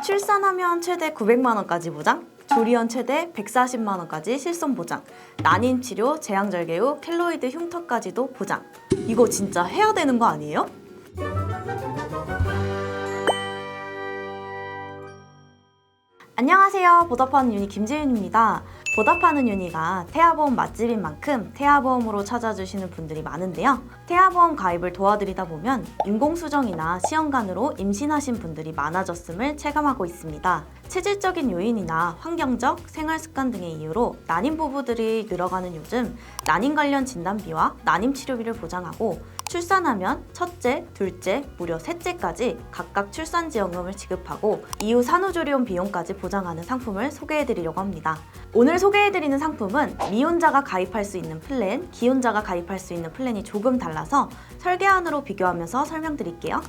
출산하면 최대 900만 원까지 보장, 조리원 최대 140만 원까지 실손 보장, 난임 치료, 제왕절개 후 켈로이드 흉터까지도 보장. 이거 진짜 해야 되는 거 아니에요? 안녕하세요. 보답하는 유니 김재윤입니다. 보답하는 유니가 태아보험 맛집인 만큼 태아보험으로 찾아주시는 분들이 많은데요. 태아보험 가입을 도와드리다 보면 인공수정이나 시험관으로 임신하신 분들이 많아졌음을 체감하고 있습니다. 체질적인 요인이나 환경적, 생활습관 등의 이유로 난임 부부들이 늘어가는 요즘 난임 관련 진단비와 난임 치료비를 보장하고 출산하면 첫째, 둘째, 무려 셋째까지 각각 출산지원금을 지급하고 이후 산후조리원 비용까지 보장하는 상품을 소개해드리려고 합니다. 오늘 소개해드리는 상품은 미혼자가 가입할 수 있는 플랜, 기혼자가 가입할 수 있는 플랜이 조금 달라서 설계안으로 비교하면서 설명드릴게요.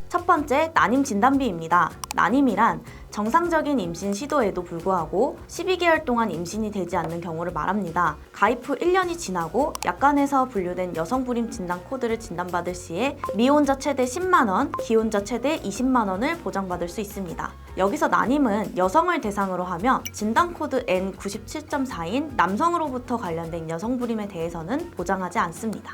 첫 번째, 난임 진단비입니다. 난임이란 정상적인 임신 시도에도 불구하고 12개월 동안 임신이 되지 않는 경우를 말합니다. 가입 후 1년이 지나고 약관에서 분류된 여성 불임 진단 코드를 진단받을 시에 미혼자 최대 10만 원, 기혼자 최대 20만 원을 보장받을 수 있습니다. 여기서 난임은 여성을 대상으로 하며 진단 코드 N97.4인 남성으로부터 관련된 여성 불임에 대해서는 보장하지 않습니다.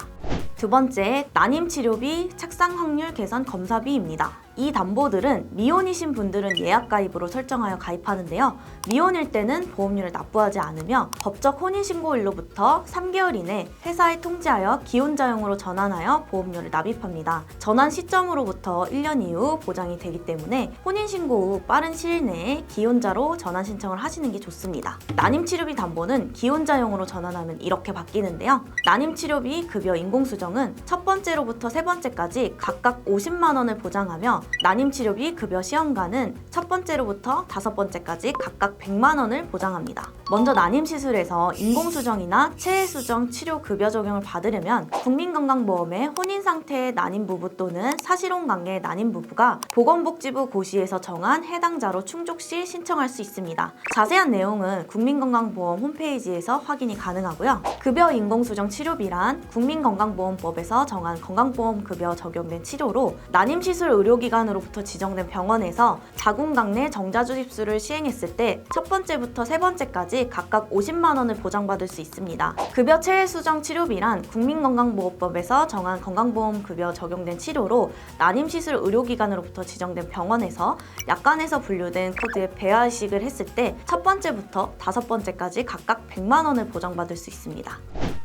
두 번째, 난임 치료비, 착상 확률 개선 검사비입니다. 이 담보들은 미혼이신 분들은 예약 가입으로 설정하여 가입하는데요. 미혼일 때는 보험료를 납부하지 않으며 법적 혼인신고일로부터 3개월 이내 회사에 통지하여 기혼자용으로 전환하여 보험료를 납입합니다. 전환 시점으로부터 1년 이후 보장이 되기 때문에 혼인신고 후 빠른 시일 내에 기혼자로 전환 신청을 하시는 게 좋습니다. 난임치료비 담보는 기혼자용으로 전환하면 이렇게 바뀌는데요. 난임치료비, 급여, 인공수정은 첫 번째로부터 세 번째까지 각각 50만 원을 보장하며 난임치료비, 급여, 시험관은 첫 번째로부터 다섯 번째까지 각각 100만 원을 보장합니다. 먼저 난임시술에서 인공수정이나 체해수정 치료 급여 적용을 받으려면 국민건강보험의 혼인상태의 난임부부 또는 사실혼관계의 난임부부가 보건복지부 고시에서 정한 해당자로 충족 시 신청할 수 있습니다. 자세한 내용은 국민건강보험 홈페이지에서 확인이 가능하고요. 급여 인공수정 치료비란 국민건강보험법에서 정한 건강보험급여 적용된 치료로 난임시술 의료기관으로부터 지정된 병원에서 자궁강내 정자주입술을 시행했을 때 첫 번째부터 세 번째까지 각각 50만 원을 보장받을 수 있습니다. 급여 체해수정 치료비란 국민건강보험법에서 정한 건강보험급여 적용된 치료로 난임시술 의료기관으로부터 지정된 병원에서 약관에서 분류된 코드에 배아이식을 했을 때 첫 번째부터 다섯 번째까지 각각 100만 원을 보장받을 수 있습니다.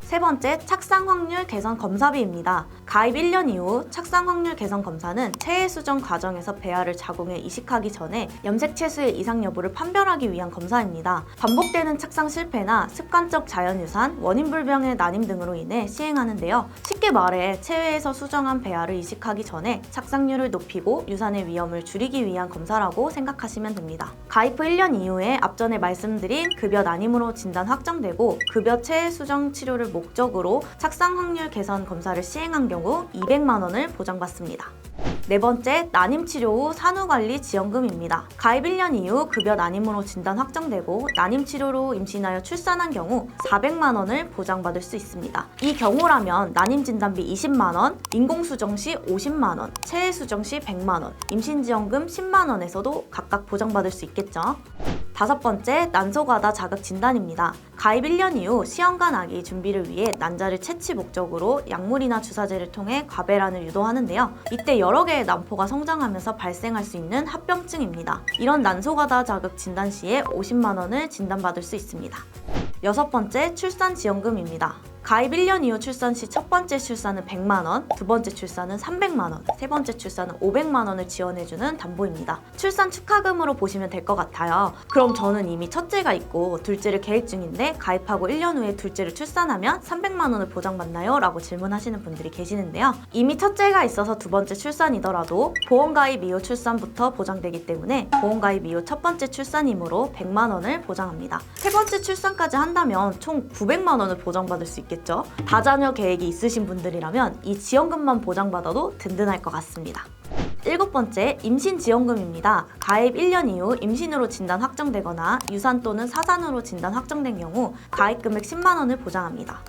세 번째, 착상 확률 개선 검사비입니다. 가입 1년 이후 착상 확률 개선 검사는 체해수정 과정에서 배아를 자궁에 이식하기 전에 염색체수의 이상 여부를 판별하기 위한 검사입니다. 반복되는 착상 실패나 습관적 자연유산, 원인불명의 난임 등으로 인해 시행하는데요. 쉽게 말해 체외에서 수정한 배아를 이식하기 전에 착상률을 높이고 유산의 위험을 줄이기 위한 검사라고 생각하시면 됩니다. 가입 후 1년 이후에 앞전에 말씀드린 급여 난임으로 진단 확정되고 급여 체해수정 치료를 목적으로 착상 확률 개선 검사를 시행한 경우 200만 원을 보장받습니다. 네 번째, 난임치료 후 산후관리 지원금입니다. 가입 1년 이후 급여 난임으로 진단 확정되고 난임치료로 임신하여 출산한 경우 400만 원을 보장받을 수 있습니다. 이 경우라면 난임진단비 20만 원, 인공수정 시 50만 원, 체해수정 시 100만 원, 임신지원금 10만 원에서도 각각 보장받을 수 있겠죠. 다섯 번째, 난소과다 자극 진단입니다. 가입 1년 이후 시험관 아기 준비를 위해 난자를 채취 목적으로 약물이나 주사제를 통해 과배란을 유도하는데요. 이때 여러 개의 난포가 성장하면서 발생할 수 있는 합병증입니다. 이런 난소과다 자극 진단 시에 50만 원을 진단받을 수 있습니다. 여섯 번째, 출산지원금입니다. 가입 1년 이후 출산 시 첫 번째 출산은 100만 원, 두 번째 출산은 300만 원, 세 번째 출산은 500만 원을 지원해주는 담보입니다. 출산 축하금으로 보시면 될 것 같아요. 그럼 저는 이미 첫째가 있고 둘째를 계획 중인데 가입하고 1년 후에 둘째를 출산하면 300만 원을 보장받나요? 라고 질문하시는 분들이 계시는데요. 이미 첫째가 있어서 두 번째 출산이더라도 보험가입 이후 출산부터 보장되기 때문에 보험가입 이후 첫 번째 출산이므로 100만 원을 보장합니다. 세 번째 출산까지 한다면 총 900만 원을 보장받을 수 있겠죠. 다자녀 계획이 있으신 분들이라면 이 지원금만 보장받아도 든든할 것 같습니다. 일곱 번째, 임신지원금입니다. 가입 1년 이후 임신으로 진단 확정되거나 유산 또는 사산으로 진단 확정된 경우 가입 금액 10만 원을 보장합니다.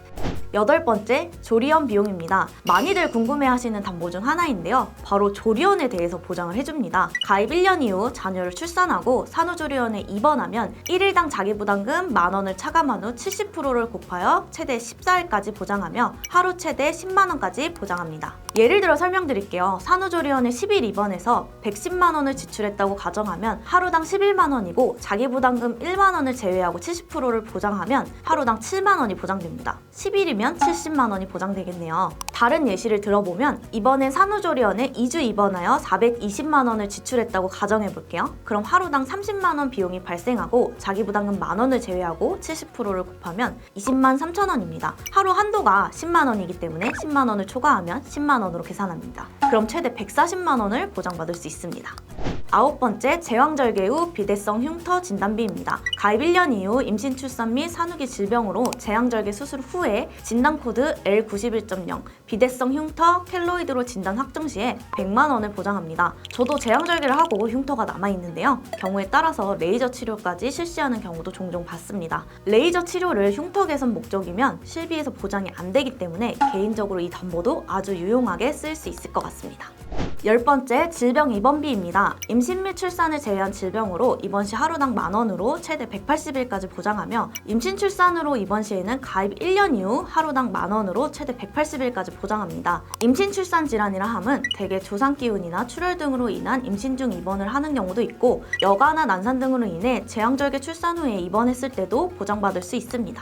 8번째, 조리원 비용입니다. 많이들 궁금해하시는 담보 중 하나인데요. 바로 조리원에 대해서 보장을 해줍니다. 가입 1년 이후 자녀를 출산하고 산후조리원에 입원하면 1일당 자기부담금 만원을 차감한 후 70%를 곱하여 최대 14일까지 보장하며 하루 최대 10만원까지 보장합니다. 예를 들어 설명드릴게요. 산후조리원에 10일 입원해서 110만원을 지출했다고 가정하면 하루당 11만원이고 자기부담금 1만원을 제외하고 70%를 보장하면 하루당 7만원이 보장됩니다. 10일이면 70만원이 보장되겠네요. 다른 예시를 들어보면 이번엔 산후조리원에 2주 입원하여 420만원을 지출했다고 가정해볼게요. 그럼 하루당 30만원 비용이 발생하고 자기부담금 만원을 제외하고 70%를 곱하면 20만 3천원입니다. 하루 한도가 10만원이기 때문에 10만원을 초과하면 10만원으로 계산합니다. 그럼 최대 140만원을 보장받을 수 있습니다. 9번째, 제왕절개 후 비대성 흉터 진단비입니다. 가입 1년 이후 임신, 출산 및 산후기 질병으로 제왕절개 수술 후에 진단코드 L91.0 비대성 흉터 켈로이드로 진단 확정 시에 100만원을 보장합니다. 저도 제왕절개를 하고 흉터가 남아있는데요. 경우에 따라서 레이저 치료까지 실시하는 경우도 종종 봤습니다. 레이저 치료를 흉터 개선 목적이면 실비에서 보장이 안 되기 때문에 개인적으로 이 담보도 아주 유용하게 쓸 수 있을 것 같습니다. 10번째, 질병 입원비입니다. 임신 및 출산을 제외한 질병으로 입원 시 하루당 만원으로 최대 180일까지 보장하며 임신 출산으로 입원 시에는 가입 1년 이후 하루당 만원으로 최대 180일까지 보장합니다. 임신 출산 질환이라 함은 대개 조상기운이나 출혈 등으로 인한 임신 중 입원을 하는 경우도 있고 여가나 난산 등으로 인해 제왕절개 출산 후에 입원했을 때도 보장받을 수 있습니다.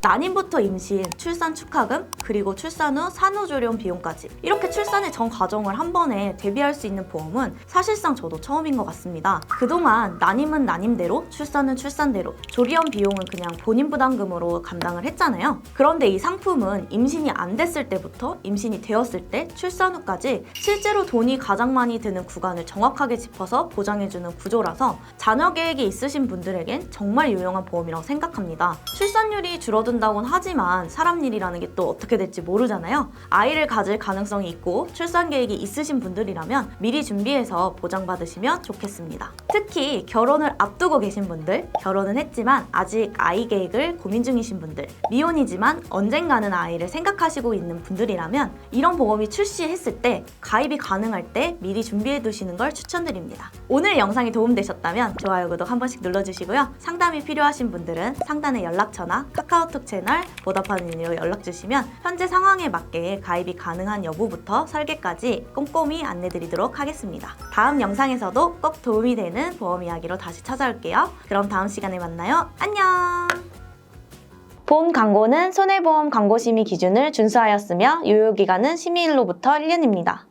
난임부터 임신, 출산 축하금, 그리고 출산 후 산후조리원 비용까지 이렇게 출산의 전 과정을 한 번에 대비할 수 있는 보험은 사실상 저도 처음인 것 같습니다. 그동안 난임은 난임대로, 출산은 출산대로, 조리원 비용은 그냥 본인 부담금으로 감당을 했잖아요. 그런데 이 상품은 임신이 안 됐을 때부터 임신이 되었을 때, 출산 후까지 실제로 돈이 가장 많이 드는 구간을 정확하게 짚어서 보장해주는 구조라서 자녀 계획이 있으신 분들에겐 정말 유용한 보험이라고 생각합니다. 출산율이 줄어든다고는 하지만 사람 일이라는 게 또 어떻게 될지 모르잖아요. 아이를 가질 가능성이 있고 출산 계획이 있으신 분들이라면 미리 준비해서 보장받으시면 좋겠습니다. 특히 결혼을 앞두고 계신 분들, 결혼은 했지만 아직 아이 계획을 고민 중이신 분들, 미혼이지만 언젠가는 아이를 생각하시고 있는 분들이라면 이런 보험이 출시했을 때 가입이 가능할 때 미리 준비해 두시는 걸 추천드립니다. 오늘 영상이 도움되셨다면 좋아요, 구독 한 번씩 눌러주시고요. 상담이 필요하신 분들은 상단의 연락처나 카카오톡 채널 보답하는 일로 연락주시면 현재 상황에 맞게 가입이 가능한 여부부터 설계까지 꼼꼼히 안내드리도록 하겠습니다. 다음 영상에서도 꼭 도움이 되는 보험 이야기로 다시 찾아올게요. 그럼 다음 시간에 만나요. 안녕! 본 광고는 손해보험 광고심의 기준을 준수하였으며 유효기간은 심의일로부터 1년입니다.